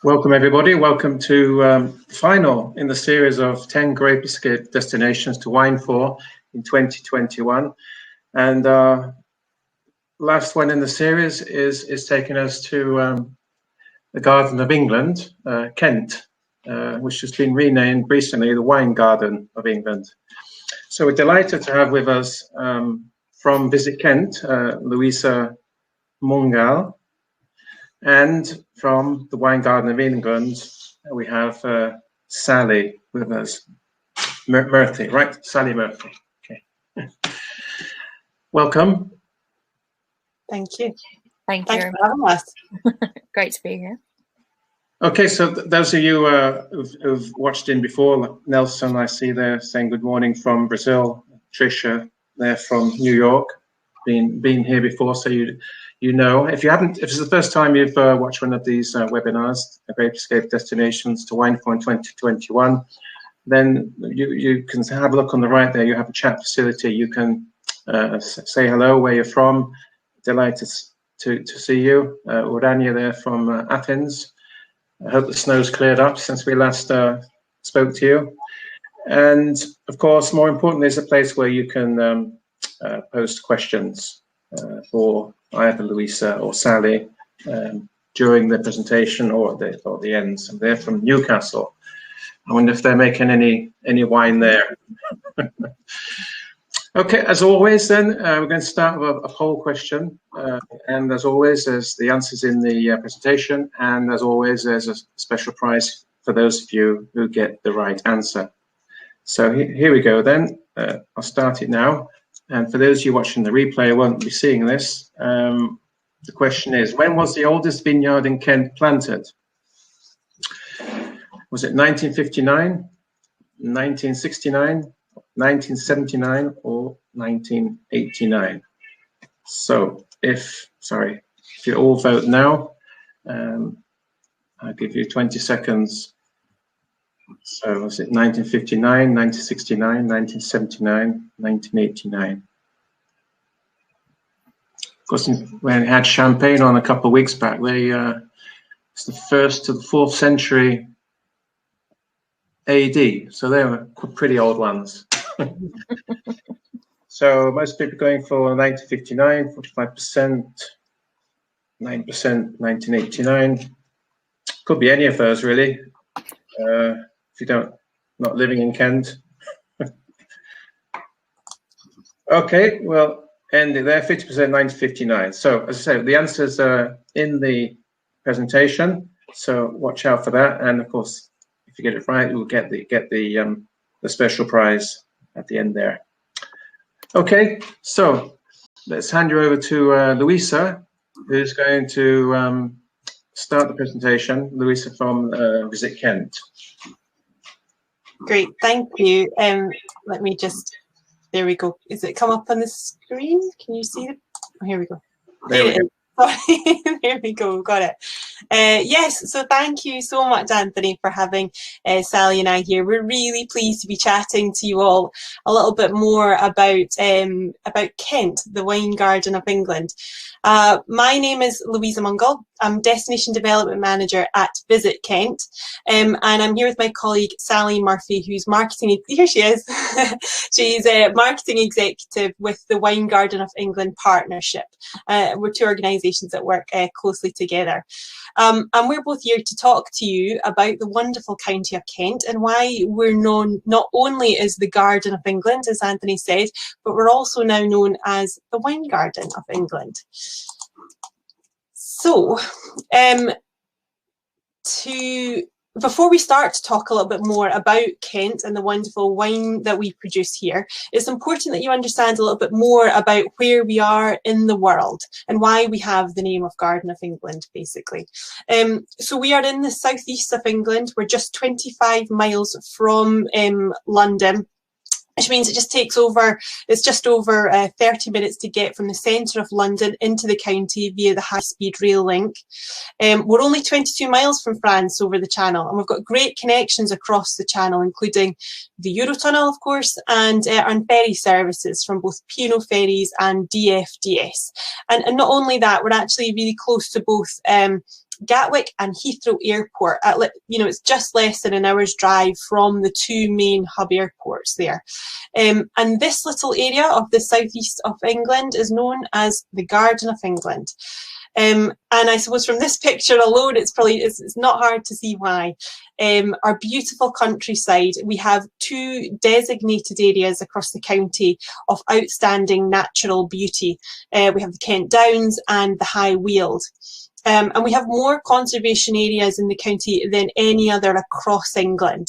Welcome everybody, welcome to final in the series of 10 Grape Escape destinations to wine for in 2021. And last one in the series is taking us to the Garden of England, Kent, which has been renamed recently the Wine Garden of England. So we're delighted to have with us from Visit Kent, Louisa Mungal. And from the Wine Garden of England, we have Sally with us. Murphy, right? Sally Murphy. Okay. Welcome. Thank you. Thank you for having us. Great to be here. Okay, so those of you who've watched in before, Nelson, I see there saying good morning from Brazil. Tricia, there from New York, been here before, so you know. If it's the first time you've watched one of these webinars, Grape Escape Destinations to Wine for in 2021, then you can have a look on the right there. You have a chat facility. You can say hello, where you're from. Delighted to see you. Urania there from Athens. I hope the snow's cleared up since we last spoke to you. And of course, more importantly, it's a place where you can post questions for either Louisa or Sally during the presentation or at the end. So they're from Newcastle. I wonder if they're making any wine there. Okay, as always then, we're going to start with a poll question. And as always, there's the answers in the presentation. And as always, there's a special prize for those of you who get the right answer. So here we go then. I'll start it now. And for those of you watching the replay who won't be seeing this, the question is, when was the oldest vineyard in Kent planted? Was it 1959, 1969, 1979, or 1989? So if you all vote now, I'll give you 20 seconds. So was it 1959, 1969, 1979, 1989? Of course, when it had champagne on a couple of weeks back, it's the 1st to the 4th century AD. So they were pretty old ones. So most people going for 1959, 45%, 9%, 1989. Could be any of those really. If you're not living in Kent. Okay, well, ending there, 50% 1959. So as I say, the answers are in the presentation, so watch out for that. And of course, if you get it right, you'll get the special prize at the end there. Okay, so let's hand you over to Louisa, who's going to start the presentation. Louisa from Visit Kent. Great, thank you. Let me just, there we go. Is it come up on the screen? Can you see it? Oh, here we go. There we go. Sorry, there we go, got it. Yes, so thank you so much, Anthony, for having Sally and I here. We're really pleased to be chatting to you all a little bit more about Kent, the Wine Garden of England. My name is Louisa Mungal. I'm Destination Development Manager at Visit Kent, and I'm here with my colleague Sally Murphy, who's marketing. Here she is. She's a marketing executive with the Wine Garden of England Partnership. We're two organisations that work closely together. And we're both here to talk to you about the wonderful county of Kent and why we're known not only as the Garden of England, as Anthony said, but we're also now known as the Wine Garden of England. So, before we start to talk a little bit more about Kent and the wonderful wine that we produce here, it's important that you understand a little bit more about where we are in the world and why we have the name of Garden of England, basically. So we are in the southeast of England. We're just 25 miles from London, which means it just takes over, it's just over 30 minutes to get from the centre of London into the county via the high-speed rail link. We're only 22 miles from France over the channel, and we've got great connections across the channel, including the Eurotunnel, of course, and ferry services from both P&O Ferries and DFDS. And not only that, we're actually really close to both Gatwick and Heathrow Airport. It's just less than an hour's drive from the two main hub airports there. And this little area of the southeast of England is known as the Garden of England. And I suppose from this picture alone, it's not hard to see why. Our beautiful countryside, we have two designated areas across the county of outstanding natural beauty. We have the Kent Downs and the High Weald. And we have more conservation areas in the county than any other across England.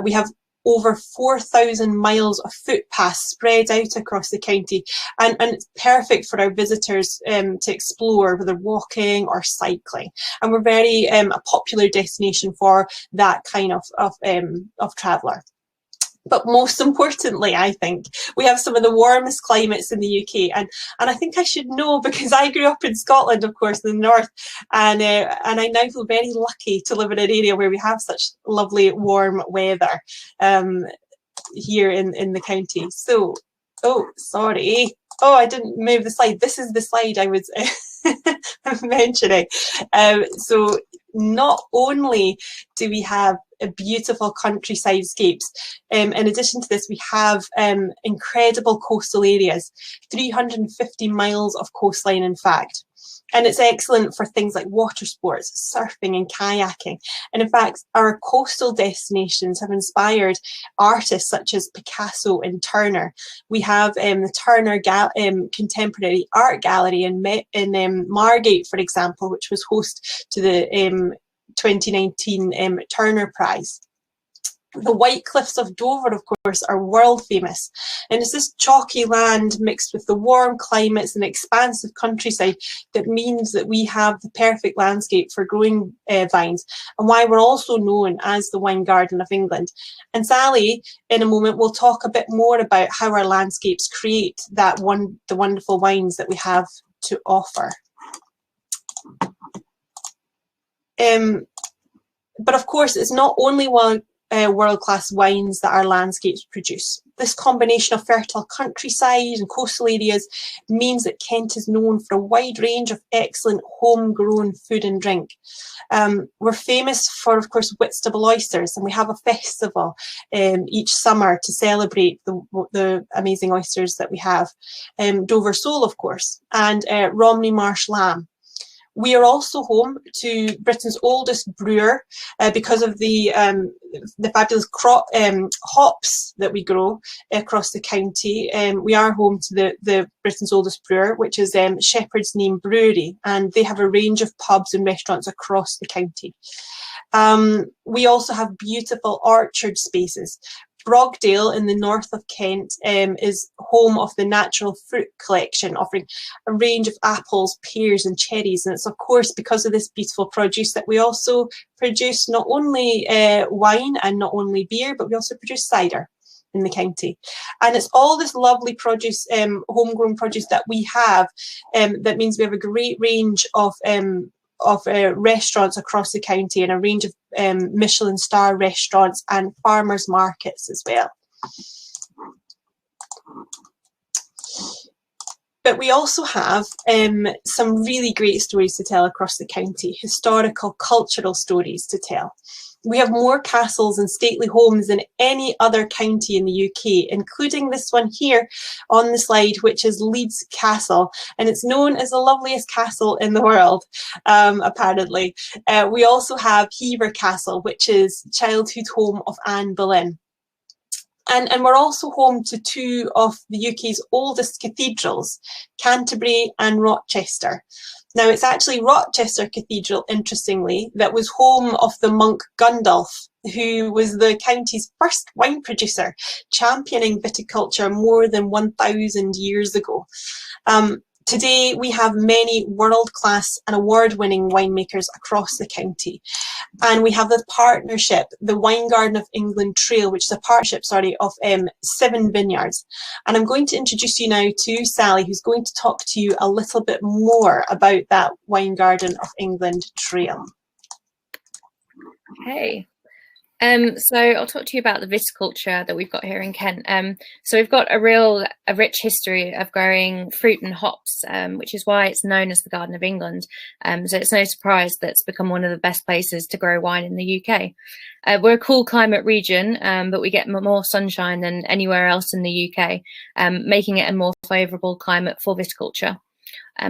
We have over 4,000 miles of footpaths spread out across the county, and it's perfect for our visitors to explore, whether walking or cycling. And we're very a popular destination for that kind of traveller. But most importantly, I think we have some of the warmest climates in the UK, and I think I should know because I grew up in Scotland, of course, in the north, and I now feel very lucky to live in an area where we have such lovely warm weather here in the county. So, sorry. I didn't move the slide. This is the slide I was mentioning. So not only do we have beautiful countryside scapes, in addition to this, we have incredible coastal areas, 350 miles of coastline, in fact. And it's excellent for things like water sports, surfing and kayaking. And in fact, our coastal destinations have inspired artists such as Picasso and Turner. We have the Turner Contemporary Art Gallery in Margate, for example, which was host to the 2019 Turner Prize. The White Cliffs of Dover, of course, are world famous, and it's this chalky land mixed with the warm climates and expansive countryside that means that we have the perfect landscape for growing vines, and why we're also known as the Wine Garden of England. And Sally, in a moment, will talk a bit more about how our landscapes create the wonderful wines that we have to offer. But of course, it's not only world-class wines that our landscapes produce. This combination of fertile countryside and coastal areas means that Kent is known for a wide range of excellent homegrown food and drink. We're famous for, of course, Whitstable oysters, and we have a festival each summer to celebrate the amazing oysters that we have. Dover sole, of course, and Romney Marsh lamb. We are also home to Britain's oldest brewer because of the fabulous hops that we grow across the county. We are home to the Britain's oldest brewer, which is Shepherd's Name Brewery, and they have a range of pubs and restaurants across the county. We also have beautiful orchard spaces. Brogdale in the north of Kent is home of the Natural Fruit Collection, offering a range of apples, pears and cherries. And it's of course because of this beautiful produce that we also produce not only wine and not only beer, but we also produce cider in the county. And it's all this lovely produce, homegrown produce that we have, that means we have a great range of restaurants across the county and a range of Michelin star restaurants and farmers markets as well. But we also have some really great stories to tell across the county, historical, cultural stories to tell. We have more castles and stately homes than any other county in the UK, including this one here on the slide, which is Leeds Castle, and it's known as the loveliest castle in the world, apparently. We also have Hever Castle, which is childhood home of Anne Boleyn. And we're also home to two of the UK's oldest cathedrals, Canterbury and Rochester. Now, it's actually Rochester Cathedral, interestingly, that was home of the monk Gundulf, who was the county's first wine producer, championing viticulture more than 1,000 years ago. Today, we have many world-class and award-winning winemakers across the county. And we have the partnership, the Wine Garden of England Trail, which is a partnership, of 7 vineyards. And I'm going to introduce you now to Sally, who's going to talk to you a little bit more about that Wine Garden of England Trail. Okay. So I'll talk to you about the viticulture that we've got here in Kent. So we've got a rich history of growing fruit and hops, which is why it's known as the Garden of England. So it's no surprise that it's become one of the best places to grow wine in the UK. We're a cool climate region, but we get more sunshine than anywhere else in the UK, making it a more favourable climate for viticulture.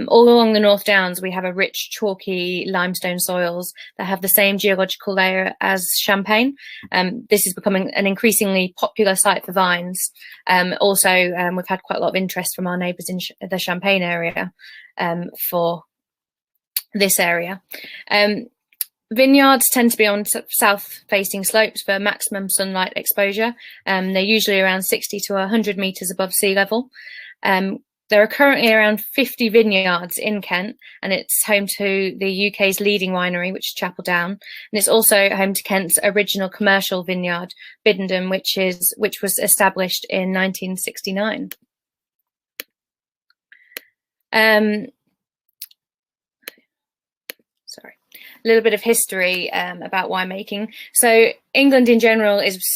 All along the North Downs, we have a rich, chalky limestone soils that have the same geological layer as Champagne. This is becoming an increasingly popular site for vines. Also, we've had quite a lot of interest from our neighbours in the Champagne area for this area. Vineyards tend to be on south-facing slopes for maximum sunlight exposure. They're usually around 60 to 100 metres above sea level. There are currently around 50 vineyards in Kent, and it's home to the UK's leading winery, which is Chapel Down, and it's also home to Kent's original commercial vineyard, Biddenden, which was established in 1969. Sorry, a little bit of history about winemaking. So England in general is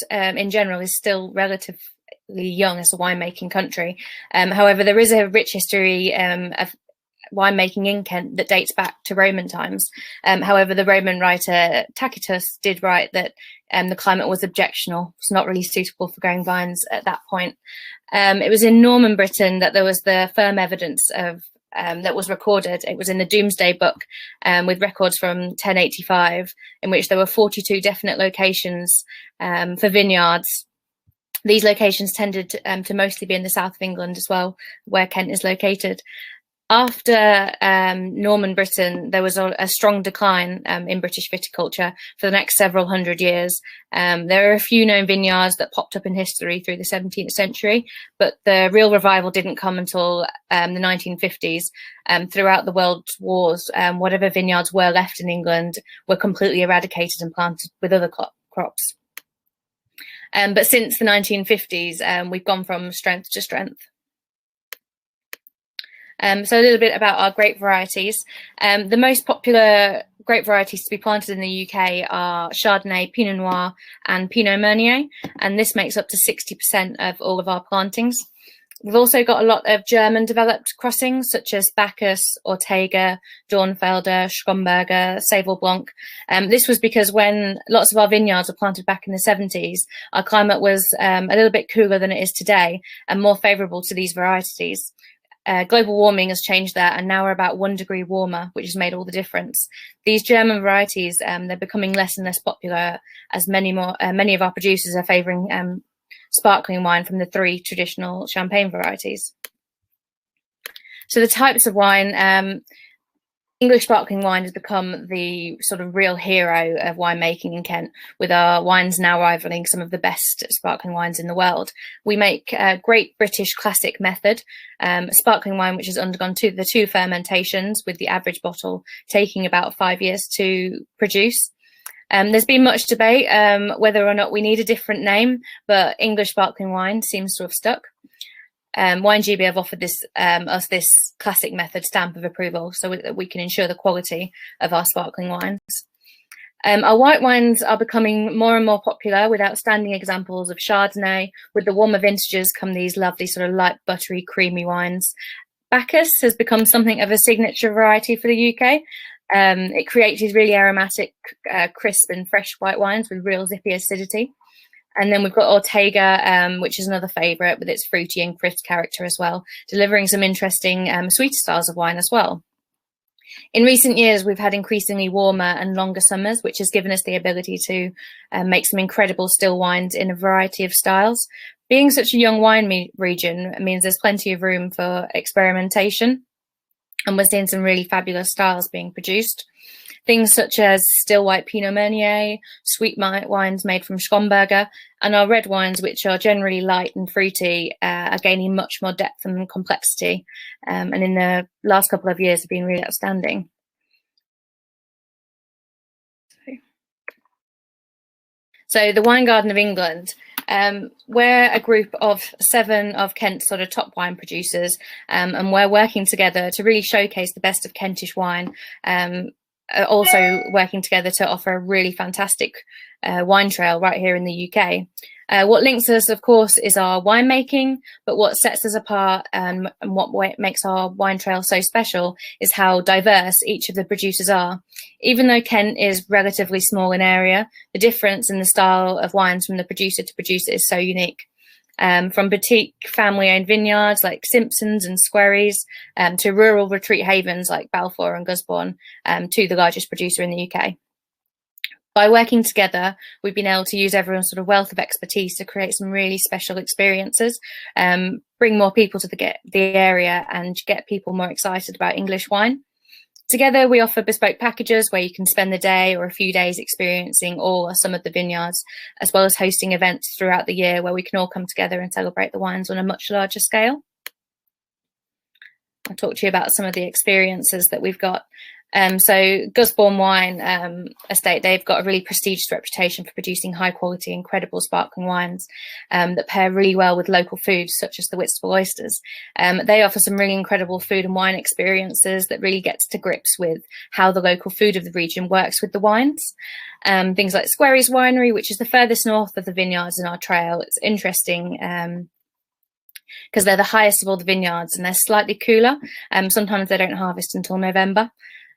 still relatively young as a winemaking country. However, there is a rich history of winemaking in Kent that dates back to Roman times. However, the Roman writer Tacitus did write that the climate was objectionable. It's not really suitable for growing vines at that point. It was in Norman Britain that there was the firm evidence of that was recorded. It was in the Domesday Book with records from 1085, in which there were 42 definite locations for vineyards. These locations tended to mostly be in the south of England as well, where Kent is located. After Norman Britain, there was a strong decline in British viticulture for the next several hundred years. There are a few known vineyards that popped up in history through the 17th century, but the real revival didn't come until the 1950s. Throughout the world wars, whatever vineyards were left in England were completely eradicated and planted with other crops. But since the 1950s, we've gone from strength to strength. So a little bit about our grape varieties. The most popular grape varieties to be planted in the UK are Chardonnay, Pinot Noir and Pinot Meunier, and this makes up to 60% of all of our plantings. We've also got a lot of German developed crossings such as Bacchus, Ortega, Dornfelder, Schomburger, Seyval Blanc. This was because when lots of our vineyards were planted back in the 70s, our climate was a little bit cooler than it is today and more favourable to these varieties. Global warming has changed that, and now we're about 1 degree warmer, which has made all the difference. These German varieties, they're becoming less and less popular as many of our producers are favouring sparkling wine from the 3 traditional Champagne varieties. So the types of wine, English sparkling wine has become the sort of real hero of winemaking in Kent, with our wines now rivaling some of the best sparkling wines in the world. We make a great British classic method, sparkling wine which has undergone the 2 fermentations, with the average bottle taking about 5 years to produce. There's been much debate whether or not we need a different name, but English sparkling wine seems to have stuck. WineGB have offered us this classic method stamp of approval so that we can ensure the quality of our sparkling wines. Our white wines are becoming more and more popular, with outstanding examples of Chardonnay. With the warmer vintages come these lovely sort of light, buttery, creamy wines. Bacchus has become something of a signature variety for the UK. It creates these really aromatic, crisp and fresh white wines with real zippy acidity. And then we've got Ortega, which is another favourite with its fruity and crisp character as well, delivering some interesting sweeter styles of wine as well. In recent years, we've had increasingly warmer and longer summers, which has given us the ability to make some incredible still wines in a variety of styles. Being such a young wine region means there's plenty of room for experimentation, and we're seeing some really fabulous styles being produced. Things such as still white Pinot Meunier, sweet wines made from Schomburger, and our red wines, which are generally light and fruity, are gaining much more depth and complexity, and in the last couple of years have been really outstanding. So the Wine Garden of England, we're a group of 7 of Kent's sort of top wine producers, and we're working together to really showcase the best of Kentish wine. also working together to offer a really fantastic wine trail right here in the UK. What links us, of course, is our winemaking, but what sets us apart and what makes our wine trail so special is how diverse each of the producers are. Even though Kent is relatively small in area, the difference in the style of wines from the producer to producer is so unique. From boutique family-owned vineyards like Simpsons and Squarries, to rural retreat havens like Balfour and Gusbourne, to the largest producer in the UK. By working together, we've been able to use everyone's sort of wealth of expertise to create some really special experiences, bring more people to the area and get people more excited about English wine. Together, we offer bespoke packages where you can spend the day or a few days experiencing all or some of the vineyards, as well as hosting events throughout the year where we can all come together and celebrate the wines on a much larger scale. I'll talk to you about some of the experiences that we've got. So Gusbourne Wine Estate, they've got a really prestigious reputation for producing high quality, incredible sparkling wines that pair really well with local foods such as the Whitstable oysters. They offer some really incredible food and wine experiences that really gets to grips with how the local food of the region works with the wines. Things like Squarries Winery, which is the furthest north of the vineyards in our trail. It's interesting because they're the highest of all the vineyards and they're slightly cooler. Sometimes they don't harvest until November.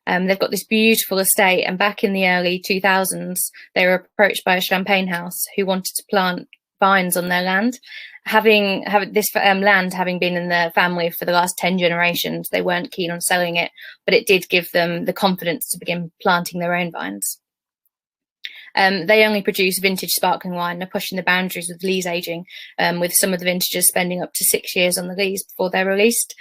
They've got this beautiful estate, and back in the early 2000s, they were approached by a champagne house who wanted to plant vines on their land. Having this land having been in their family for the last 10 generations, they weren't keen on selling it, but it did give them the confidence to begin planting their own vines. They only produce vintage sparkling wine. They're pushing the boundaries with lees aging, with some of the vintages spending up to 6 years on the lees before they're released.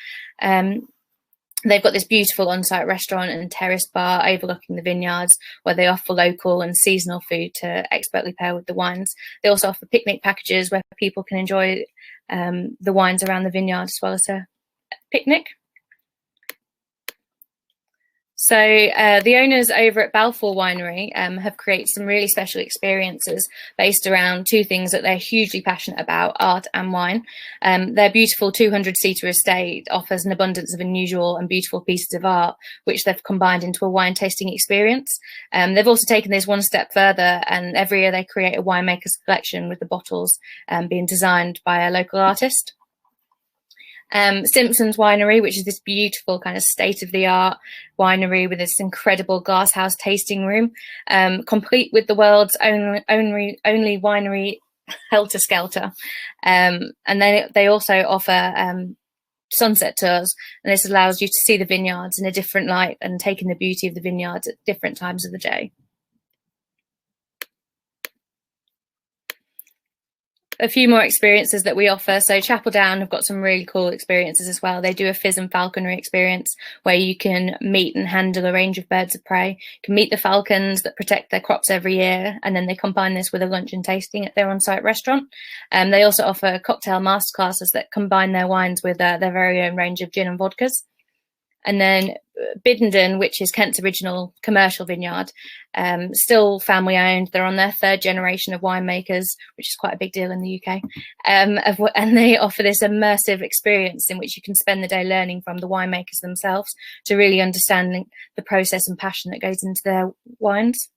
They've got this beautiful on-site restaurant and terrace bar overlooking the vineyards where they offer local and seasonal food to expertly pair with the wines. They also offer picnic packages where people can enjoy the wines around the vineyard as well as a picnic. So the owners over at Balfour Winery have created some really special experiences based around two things that they're hugely passionate about, art and wine. Their beautiful 200-seater estate offers an abundance of unusual and beautiful pieces of art, which they've combined into a wine tasting experience. They've also taken this one step further, and every year they create a winemaker's collection with the bottles being designed by a local artist. Simpsons Winery, which is this beautiful kind of state-of-the-art winery with this incredible glasshouse tasting room, complete with the world's only winery helter skelter. And then they also offer sunset tours, and this allows you to see the vineyards in a different light and take in the beauty of the vineyards at different times of the day. A few more experiences that we offer. So Chapel Down have got some really cool experiences as well. They do a Fizz and Falconry experience where you can meet and handle a range of birds of prey. You can meet the falcons that protect their crops every year, and then they combine this with a lunch and tasting at their on-site restaurant. They also offer cocktail masterclasses that combine their wines with their very own range of gin and vodkas. And then Biddenden, which is Kent's original commercial vineyard, still family owned. They're on their third generation of winemakers, which is quite a big deal in the UK. And they offer this immersive experience in which you can spend the day learning from the winemakers themselves to really understand the process and passion that goes into their wines.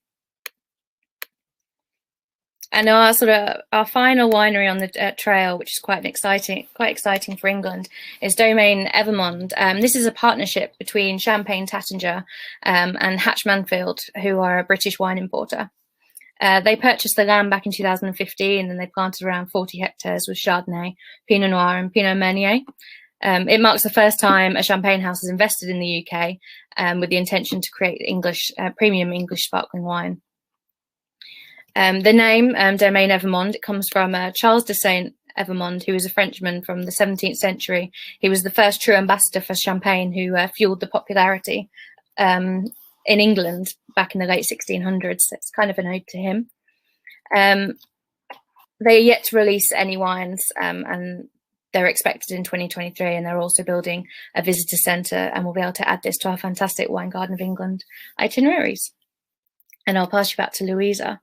And our final winery on the trail, which is quite exciting for England, is Domaine Evermond. This is a partnership between Champagne Taittinger and Hatch Manfield, who are a British wine importer. They purchased the land back in 2015, and they planted around 40 hectares with Chardonnay, Pinot Noir, and Pinot Meunier. It marks the first time a champagne house has invested in the UK with the intention to create premium English sparkling wine. The name Domaine Evermond, it comes from Charles de Saint-Evermond, who was a Frenchman from the 17th century. He was the first true ambassador for champagne who fueled the popularity in England back in the late 1600s. So it's kind of an ode to him. They are yet to release any wines, and they're expected in 2023, and they're also building a visitor centre, and we'll be able to add this to our fantastic Wine Garden of England itineraries. And I'll pass you back to Louisa.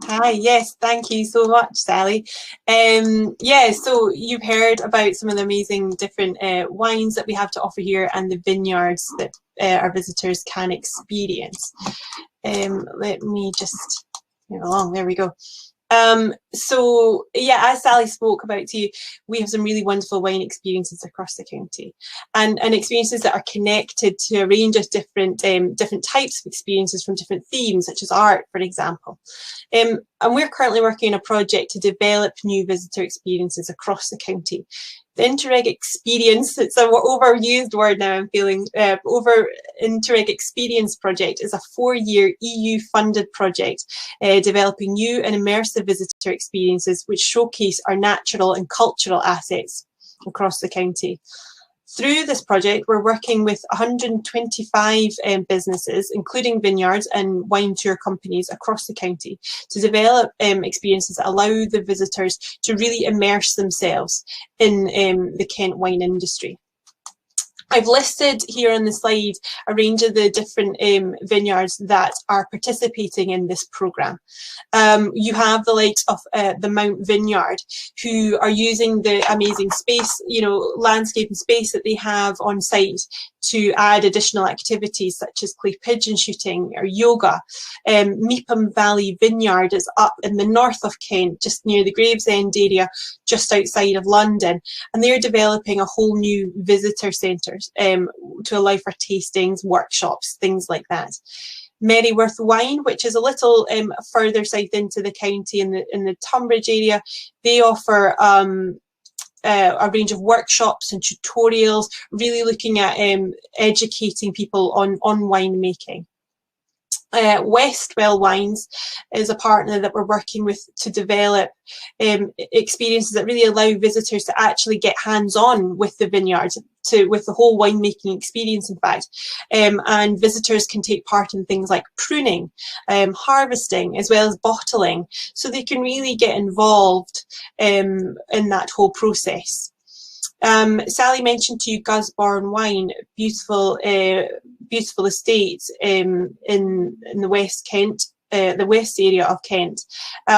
Hi, yes, thank you so much, Sally. Yeah, so you've heard about some of the amazing different wines that we have to offer here and the vineyards that our visitors can experience. Let me just move along. There we go. So yeah, as Sally spoke about to you, we have some really wonderful wine experiences across the county, and experiences that are connected to a range of different types of experiences from different themes, such as art, for example. And we're currently working on a project to develop new visitor experiences across the county. The Interreg Experience, it's an overused word now, I'm feeling, Interreg Experience project is a 4-year EU-funded project developing new and immersive visitor experiences which showcase our natural and cultural assets across the county. Through this project, we're working with 125 businesses, including vineyards and wine tour companies across the county, to develop experiences that allow the visitors to really immerse themselves in the Kent wine industry. I've listed here on the slide a range of the different vineyards that are participating in this programme. You have the likes of the Mount Vineyard, who are using the amazing space, landscape and space that they have on site to add additional activities such as clay pigeon shooting or yoga. Meepham Valley Vineyard is up in the north of Kent, just near the Gravesend area, just outside of London, and they're developing a whole new visitor centre to allow for tastings, workshops, things like that. Merryworth Wine, which is a little further south into the county in the Tunbridge area, they offer a range of workshops and tutorials, really looking at educating people on winemaking. Westwell Wines is a partner that we're working with to develop experiences that really allow visitors to actually get hands-on with the vineyards, with the whole winemaking experience, in fact. And visitors can take part in things like pruning, harvesting, as well as bottling, so they can really get involved in that whole process. Sally mentioned to you Gusbourne Wine, beautiful estates in the West Kent, the west area of Kent.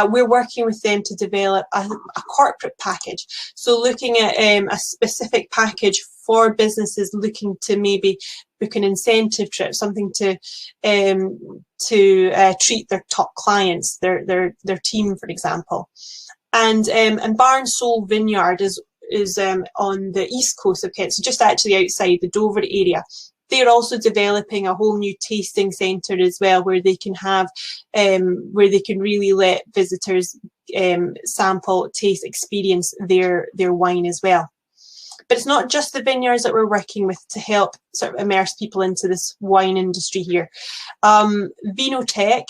We're working with them to develop a corporate package. So looking at a specific package for businesses looking to maybe book an incentive trip, something to treat their top clients, their team, for example. And Barnsole Vineyard is on the east coast of Kent, so just actually outside the Dover area. They're also developing a whole new tasting centre as well, where they can have, where they can really let visitors sample, taste, experience their wine as well. But it's not just the vineyards that we're working with to help sort of immerse people into this wine industry here. IWINETC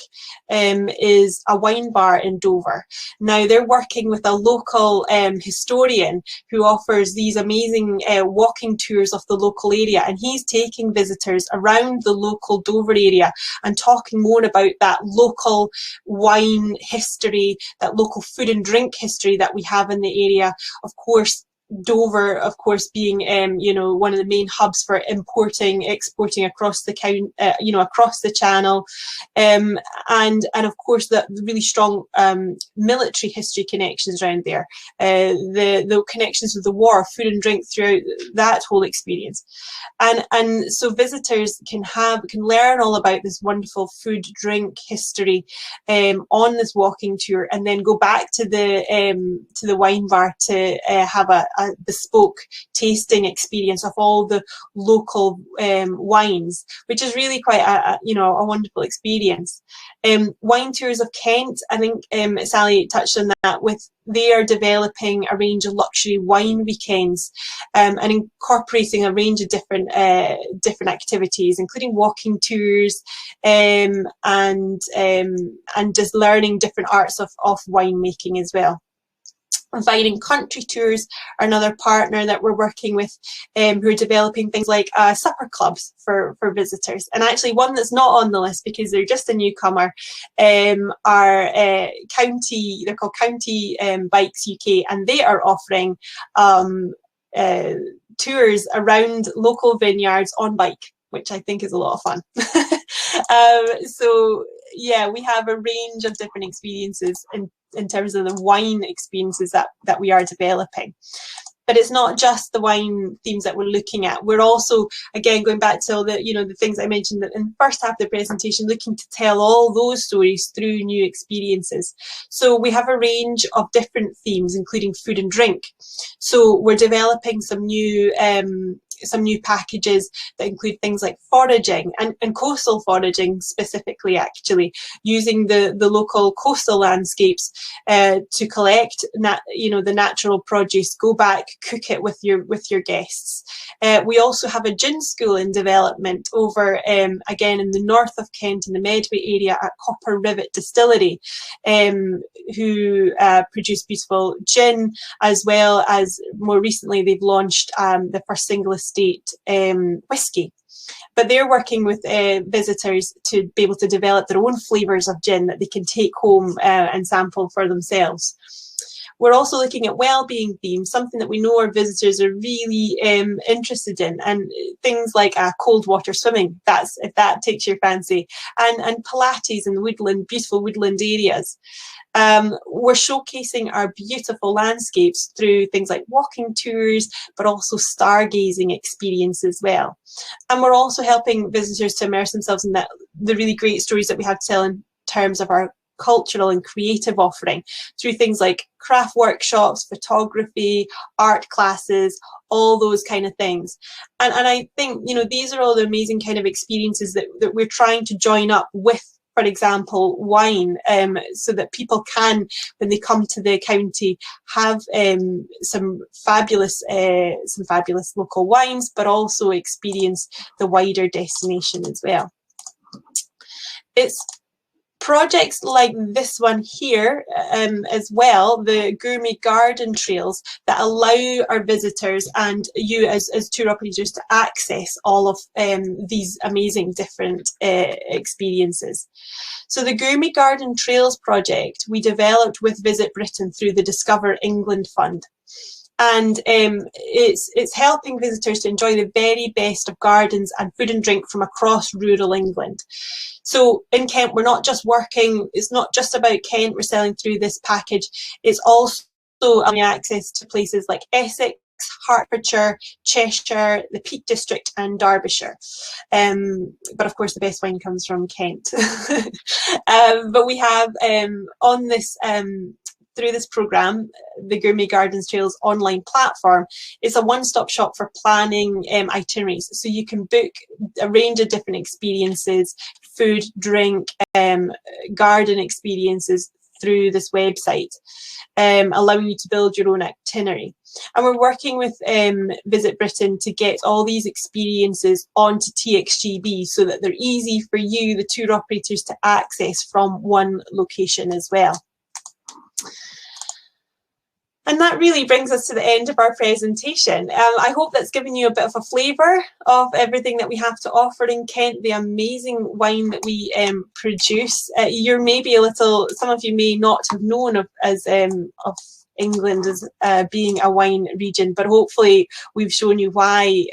is a wine bar in Dover. Now they're working with a local historian who offers these amazing walking tours of the local area, and he's taking visitors around the local Dover area and talking more about that local wine history, that local food and drink history that we have in the area. Of course, Dover, of course, being one of the main hubs for importing, exporting across the across the Channel, and of course the really strong military history connections around there, the connections with the war, food and drink throughout that whole experience, and so visitors can learn all about this wonderful food, drink history on this walking tour, and then go back to the wine bar to have a bespoke tasting experience of all the local wines, which is really quite a wonderful experience. Wine Tours of Kent, I think Sally touched on that, they are developing a range of luxury wine weekends and incorporating a range of different activities, including walking tours and just learning different arts of winemaking as well. Vine Country Tours are another partner that we're working with, who are developing things like supper clubs for visitors. And actually one that's not on the list because they're just a newcomer are County, they're called County Bikes UK, and they are offering tours around local vineyards on bike, which I think is a lot of fun. So yeah, we have a range of different experiences in terms of the wine experiences that we are developing. But But it's not just the wine themes that we're looking at. We're also, again, going back to all the, the things I mentioned in the first half of the presentation, looking to tell all those stories through new experiences. So we have a range of different themes, including food and drink. So we're developing some new packages that include things like foraging and coastal foraging specifically, actually using the local coastal landscapes to collect the natural produce, go back, cook it with your guests. We also have a gin school in development over again in the north of Kent in the Medway area at Copper Rivet Distillery, who produce beautiful gin, as well as more recently they've launched the first single estate whiskey. But they're working with visitors to be able to develop their own flavours of gin that they can take home and sample for themselves. We're also looking at well-being themes, something that we know our visitors are really interested in, and things like cold water swimming, if that takes your fancy, and Pilates in the woodland, beautiful woodland areas. We're showcasing our beautiful landscapes through things like walking tours, but also stargazing experience as well. And we're also helping visitors to immerse themselves in the really great stories that we have to tell in terms of our cultural and creative offering through things like craft workshops, photography, art classes, all those kind of things. And I think, these are all the amazing kind of experiences that we're trying to join up with, for example, wine, so that people can, when they come to the county, have some fabulous local wines, but also experience the wider destination as well. It's projects like this one here as well, the gourmet garden trails, that allow our visitors and you as tour operators to access all of these amazing different experiences. So the Gourmet Garden Trails project we developed with Visit Britain through the Discover England Fund. And it's helping visitors to enjoy the very best of gardens and food and drink from across rural England. So in Kent, we're not just working, it's not just about Kent, we're selling through this package, it's also allowing access to places like Essex, Hertfordshire, Cheshire, the Peak District and Derbyshire. But of course the best wine comes from Kent. But we have on this through this programme, the Gourmet Gardens Trails online platform, is a one-stop shop for planning itineraries. So you can book a range of different experiences, food, drink, garden experiences through this website, allowing you to build your own itinerary. And we're working with Visit Britain to get all these experiences onto TXGB so that they're easy for you, the tour operators, to access from one location as well. And that really brings us to the end of our presentation. I hope that's given you a bit of a flavour of everything that we have to offer in Kent, the amazing wine that we produce. You're maybe some of you may not have known of England as being a wine region, but hopefully we've shown you why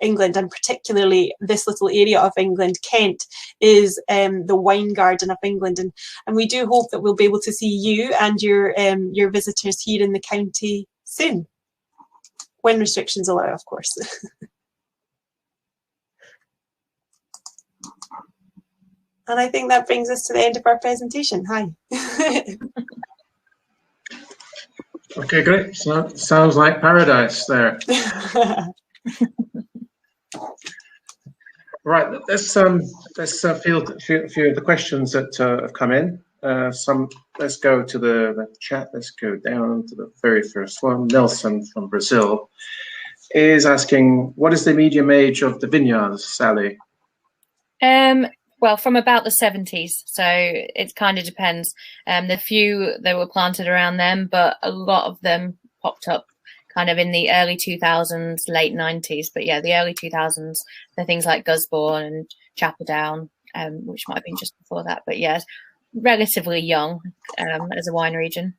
England, and particularly this little area of England, Kent, is the wine garden of England, and we do hope that we'll be able to see you and your visitors here in the county soon, when restrictions allow, of course. And I think that brings us to the end of our presentation. Hi. Okay, great. So sounds like paradise there. Right, let's field a few of the questions that have come in. Let's go to the chat. Let's go down to the very first one. Nelson from Brazil is asking, what is the medium age of the vineyards, Sally? Well, from about the 70s, so it kind of depends. The few that were planted around then, but a lot of them popped up kind of in the early 2000s, late 90s. But yeah, the early 2000s, the things like Gusbourne and Chapeldown, which might have been just before that. But yeah, relatively young as a wine region.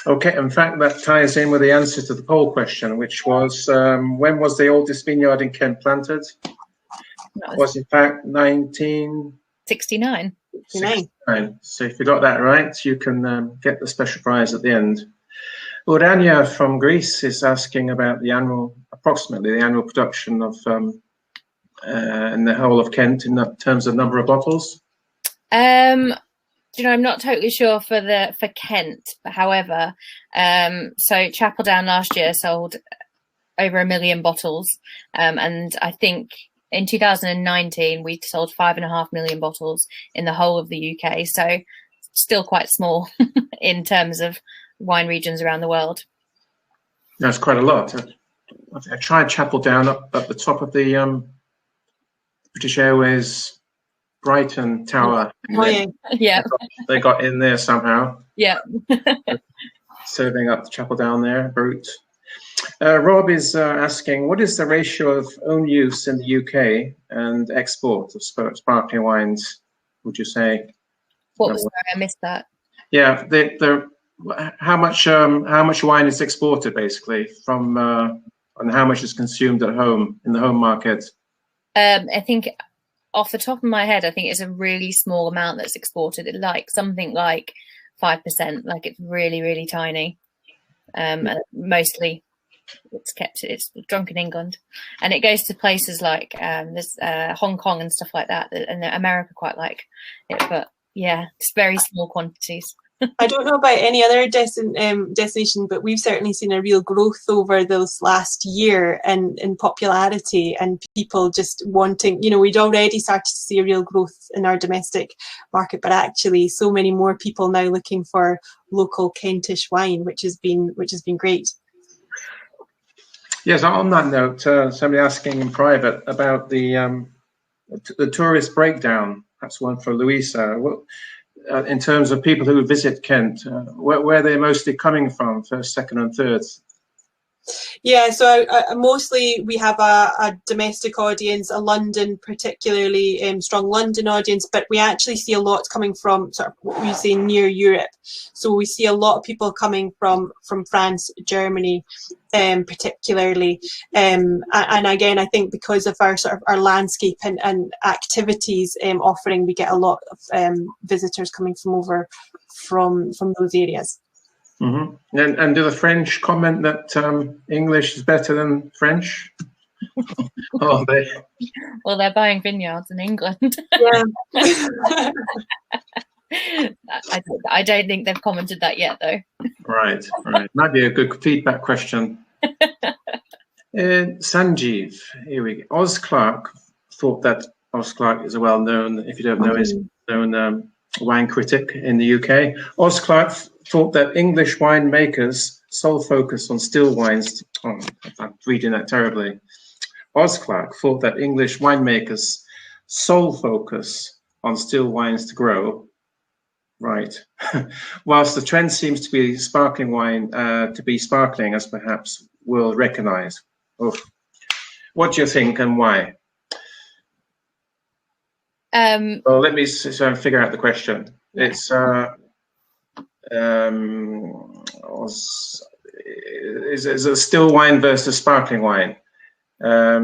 Okay, in fact, that ties in with the answer to the poll question, which was, when was the oldest vineyard in Kent planted? That was in fact 1969. 69. So if you got that right, you can get the special prize at the end. Urania from Greece is asking about approximately the annual production of in the whole of Kent in terms of number of bottles. You know, I'm not totally sure for Kent, but however, so Chapel Down last year sold over 1 million bottles, and I think in 2019 we sold 5.5 million bottles in the whole of the UK. So still quite small in terms of wine regions around the world. That's quite a lot. I tried Chapel Down up at the top of the British Airways Brighton Tower. Yeah. They got in there somehow. Yeah. Serving up the Chapel Down there, brute. Rob is asking, what is the ratio of own use in the UK and export of sparkling wines, would you say? What was that? I missed that. Yeah, how much wine is exported basically from, and how much is consumed at home in the home market? I think off the top of my head, I think it's a really small amount that's exported. It's like something like 5%. Like it's really, really tiny. And mostly it's drunk in England, and it goes to places like there's Hong Kong and stuff like that, and America quite like it. But yeah, it's very small quantities. I don't know about any other destination, but we've certainly seen a real growth over those last year in popularity and people just wanting, you know, we'd already started to see a real growth in our domestic market, but actually so many more people now looking for local Kentish wine, which has been great. Yes, on that note, somebody asking in private about the tourist breakdown. That's one for Louisa. In terms of people who visit Kent, where they're mostly coming from, first, second and third? Yeah, so mostly we have a domestic audience, a London, particularly strong London audience, but we actually see a lot coming from sort of what we say near Europe. So we see a lot of people coming from France, Germany, particularly. And again, I think because of our sort of our landscape and activities offering, we get a lot of visitors coming from those areas. Mm-hmm. And do the French comment that English is better than French? Oh, well, they're buying vineyards in England. Yeah. I don't think they've commented that yet, though. Right. Might be a good feedback question. Sanjeev, here we go. Oz Clarke thought that Oz Clarke is a well-known, if you don't know, is known wine critic in the UK. Oz Clarke thought that English winemakers sole focus on still wines. Oh, I'm reading that terribly. Oz Clarke thought that English winemakers sole focus on still wines to grow. Right. Whilst the trend seems to be sparkling wine to be sparkling, as perhaps we'll recognise. What do you think and why? Well, let me figure out the question. It's is it still wine versus sparkling wine? I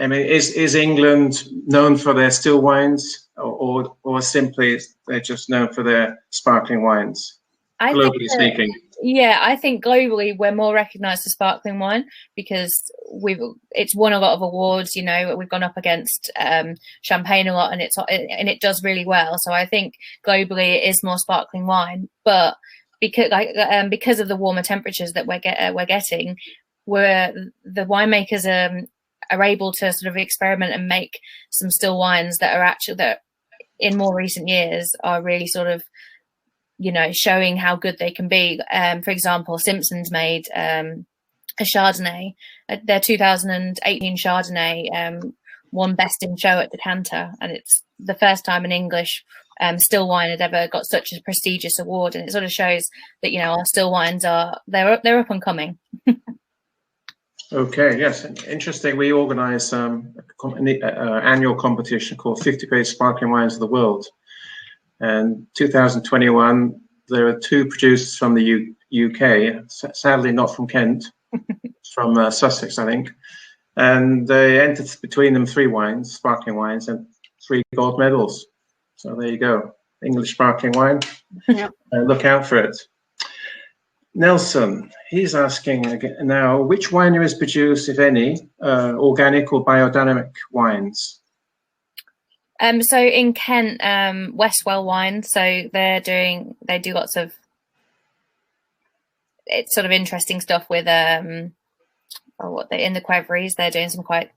mean, is England known for their still wines, or simply they're just known for their sparkling wines, globally speaking? Yeah, I think globally we're more recognised as sparkling wine because it's won a lot of awards. You know, we've gone up against champagne a lot, and it does really well. So I think globally it is more sparkling wine, but because of the warmer temperatures that we're getting, the winemakers are able to sort of experiment and make some still wines that in more recent years are really sort of, you know, showing how good they can be. For example, Simpson's made a Chardonnay. Their 2018 Chardonnay won Best in Show at Decanter, and it's the first time an English still wine had ever got such a prestigious award. And it sort of shows that, you know, our still wines they're up and coming. Okay, yes, interesting. We organise an annual competition called 50 Great Sparkling Wines of the World. And 2021, there are 2 producers from the UK, sadly not from Kent, from Sussex, I think. And they entered between them 3 wines, sparkling wines, and 3 gold medals. So there you go, English sparkling wine. Yeah. Look out for it. Nelson, he's asking again now, which wineries produce, if any, organic or biodynamic wines? So in Kent, Westwell Wine, so they do lots of, it's sort of interesting stuff with in the Queveries, they're doing some quite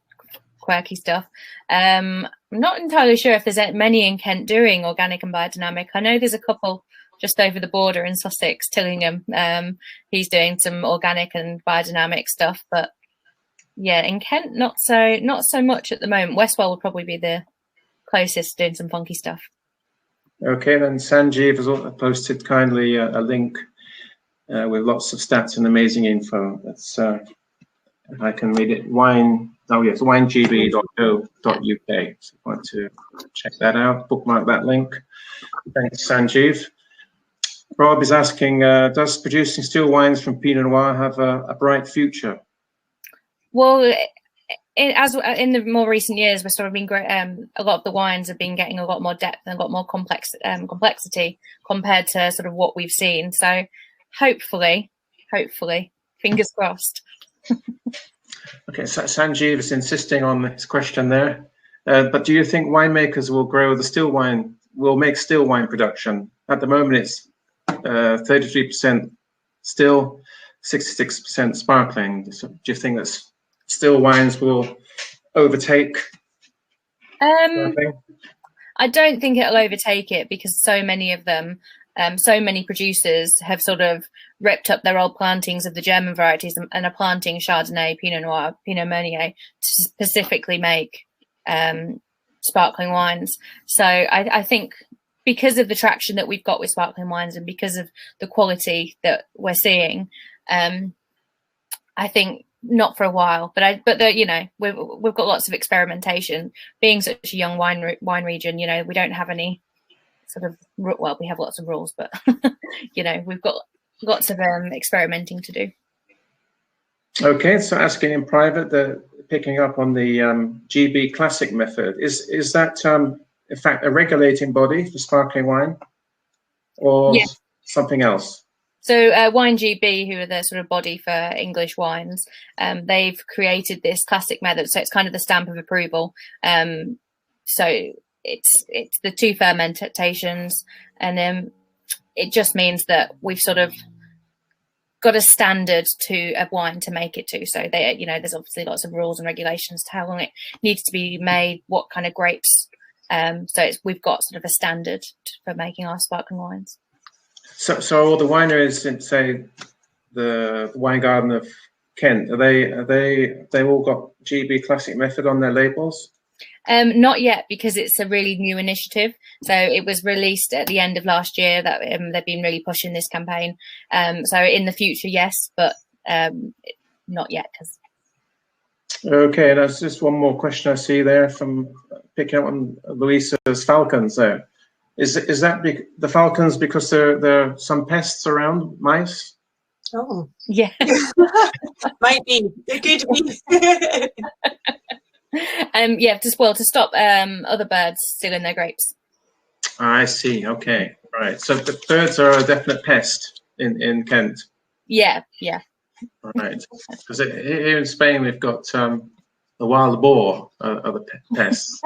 quirky stuff. I'm not entirely sure if there's many in Kent doing organic and biodynamic. I know there's a couple just over the border in Sussex, Tillingham. He's doing some organic and biodynamic stuff, but yeah, in Kent, not so much at the moment. Westwell would probably be the closest, doing some funky stuff. Okay, then Sanjeev has also posted kindly a link with lots of stats and amazing info. That's if I can read it, winegb.co.uk. So if you want to check that out, bookmark that link. Thanks, Sanjeev. Rob is asking, does producing still wines from Pinot Noir have a bright future? Well, as in the more recent years, we're sort of been great. A lot of the wines have been getting a lot more depth and a lot more complexity compared to sort of what we've seen. So hopefully, fingers crossed. Okay, so Sanjeev is insisting on his question there. But do you think winemakers will grow the still wine? Will make still wine production? At the moment, it's 33% still, 66% sparkling. So do you think that still wines will overtake? I don't think it'll overtake it because so many of them, so many producers have sort of ripped up their old plantings of the German varieties and are planting Chardonnay, Pinot Noir, Pinot Meunier to specifically make sparkling wines. So I think because of the traction that we've got with sparkling wines and because of the quality that we're seeing, I think not for a while, but you know, we've got lots of experimentation. Being such a young wine region, you know, we don't have any sort of, well, we have lots of rules, but you know, we've got lots of experimenting to do. Okay, so asking in private, picking up on the GB Classic method, is that in fact a regulating body for sparkling wine, or yes, something else? So WineGB, who are the sort of body for English wines, they've created this classic method. So it's kind of the stamp of approval. So it's the 2 fermentations, and it just means that we've sort of got a standard to a wine to make it to. So they, you know, there's obviously lots of rules and regulations to how long it needs to be made, what kind of grapes. So we've got sort of a standard for making our sparkling wines. So all the wineries in, say, the wine garden of Kent, they all got GB Classic method on their labels? Not yet, because it's a really new initiative. So it was released at the end of last year. That they've been really pushing this campaign. So in the future, yes, but not yet. Okay, there's just one more question I see there from picking up on Louisa's falcons there. Is that the falcons because there are some pests around, mice? Oh, yeah. Might be. There could be. Yeah, to stop other birds stealing their grapes. I see. Okay, right. So the birds are a definite pest in Kent. Yeah, yeah. Right. Because here in Spain we've got the wild boar are the pests.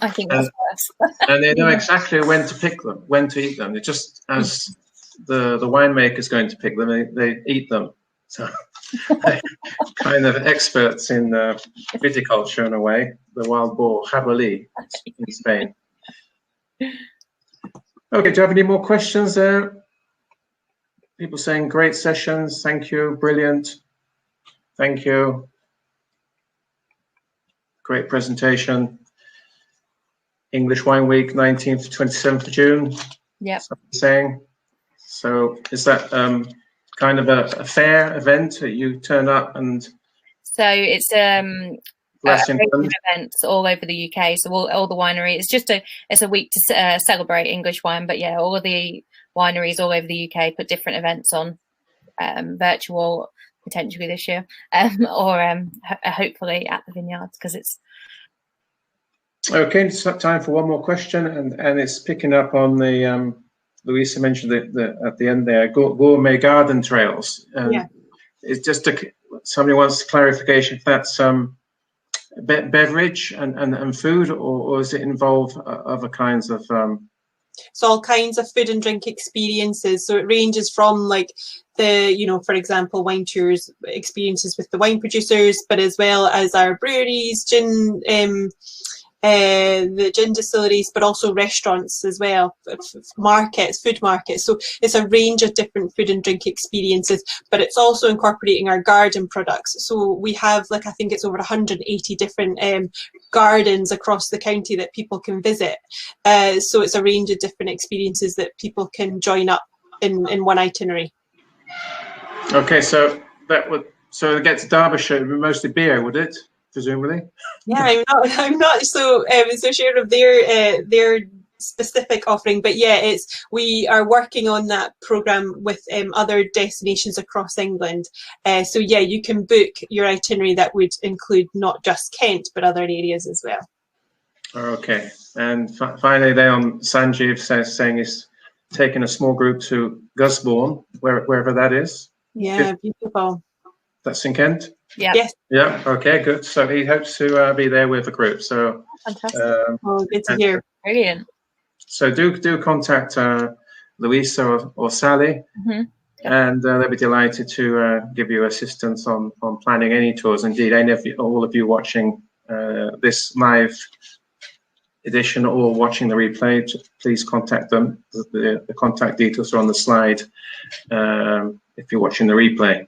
I think that's worse. And they know exactly when to pick them, when to eat them. They're just as the winemaker's going to pick them, they eat them. So they're kind of experts in viticulture in a way, the wild boar, jabalí in Spain. Okay, do you have any more questions there? People saying great sessions, thank you, brilliant, thank you. Great presentation. English Wine Week, 19th to 27th of June. Yeah. Saying. So is that kind of a fair event that you turn up and? So it's events all over the UK. So all the wineries. It's a week to celebrate English wine. But yeah, all of the wineries all over the UK put different events on, virtual potentially this year, or hopefully at the vineyards because it's. Okay, it's time for one more question, and it's picking up on the Louisa mentioned at the end there, gourmet garden trails. Yeah. It's just somebody wants clarification if that's beverage and food, or does it involve other kinds of? So all kinds of food and drink experiences. So it ranges from like the, you know, for example, wine tours, experiences with the wine producers, but as well as our breweries, gin, the gin distilleries, but also restaurants as well, markets, food markets. So it's a range of different food and drink experiences, but it's also incorporating our garden products. So we have, like, I think it's over 180 different gardens across the county that people can visit. So it's a range of different experiences that people can join up in one itinerary. Okay, so it gets Derbyshire, mostly beer, would it? Presumably. Yeah, I'm not so sure of their specific offering, but yeah, we are working on that program with other destinations across England. So yeah, you can book your itinerary that would include not just Kent but other areas as well. Okay, and finally, there on Sanjeev saying he's taking a small group to Gusbourne, wherever that is. Yeah, beautiful. That's in Kent. Yeah. Yes. Yeah. Okay. Good. So he hopes to be there with a group. So fantastic. Good to hear. Brilliant. So do contact Louisa or Sally, and they'll be delighted to give you assistance on planning any tours. Indeed, all of you watching this live edition or watching the replay, please contact them. The contact details are on the slide if you're watching the replay.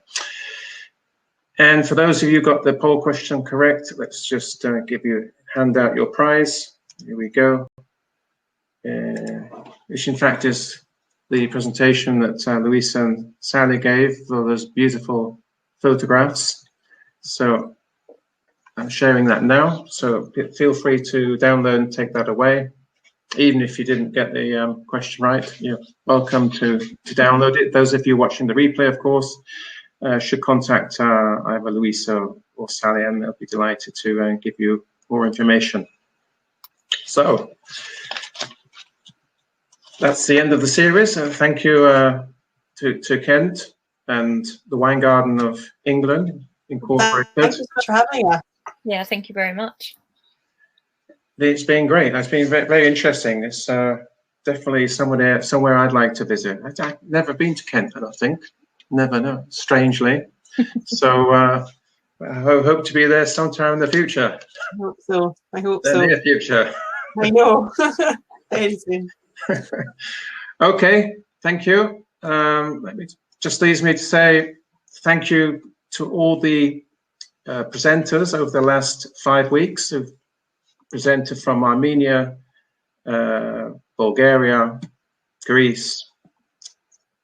And for those of you who got the poll question correct, let's just hand out your prize. Here we go. Which in fact is the presentation that Louisa and Sally gave for those beautiful photographs. So I'm sharing that now. So feel free to download and take that away. Even if you didn't get the question right, you're welcome to download it. Those of you watching the replay, of course, should contact either Louisa or Sally, and they'll be delighted to give you more information. So that's the end of the series. Thank you to Kent and the Wine Garden of England Incorporated. Thank you so much for having us. Yeah, thank you very much. It's been great. It's been very, very interesting. It's definitely somewhere I'd like to visit. I've never been to Kent, I don't think. Never know, strangely. So I hope to be there sometime in the future. I hope so. The near future. I know. Very soon. Okay, thank you. Just leaves me to say thank you to all the presenters over the last 5 weeks who've presented from Armenia, Bulgaria, Greece,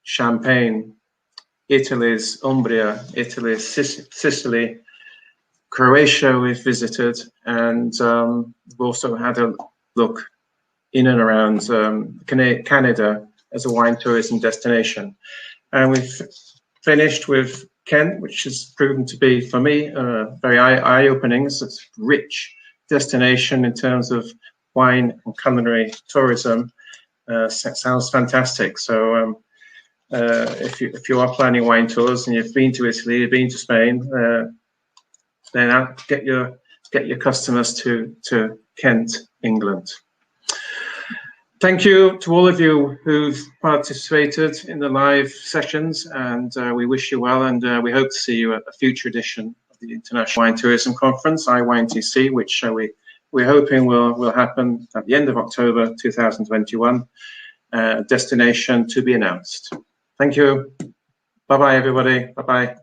Champagne, Italy's Umbria, Italy's Sicily, Croatia we've visited, and we've also had a look in and around Canada as a wine tourism destination. And we've finished with Kent, which has proven to be, for me, very eye-opening. It's a rich destination in terms of wine and culinary tourism. Sounds fantastic. So if you are planning wine tours and you've been to Italy, you've been to Spain, then get your customers to Kent, England. Thank you to all of you who've participated in the live sessions, and we wish you well, and we hope to see you at a future edition of the International Wine Tourism Conference, IWINETC, which we're hoping will happen at the end of October 2021. Destination to be announced. Thank you. Bye-bye, everybody. Bye-bye.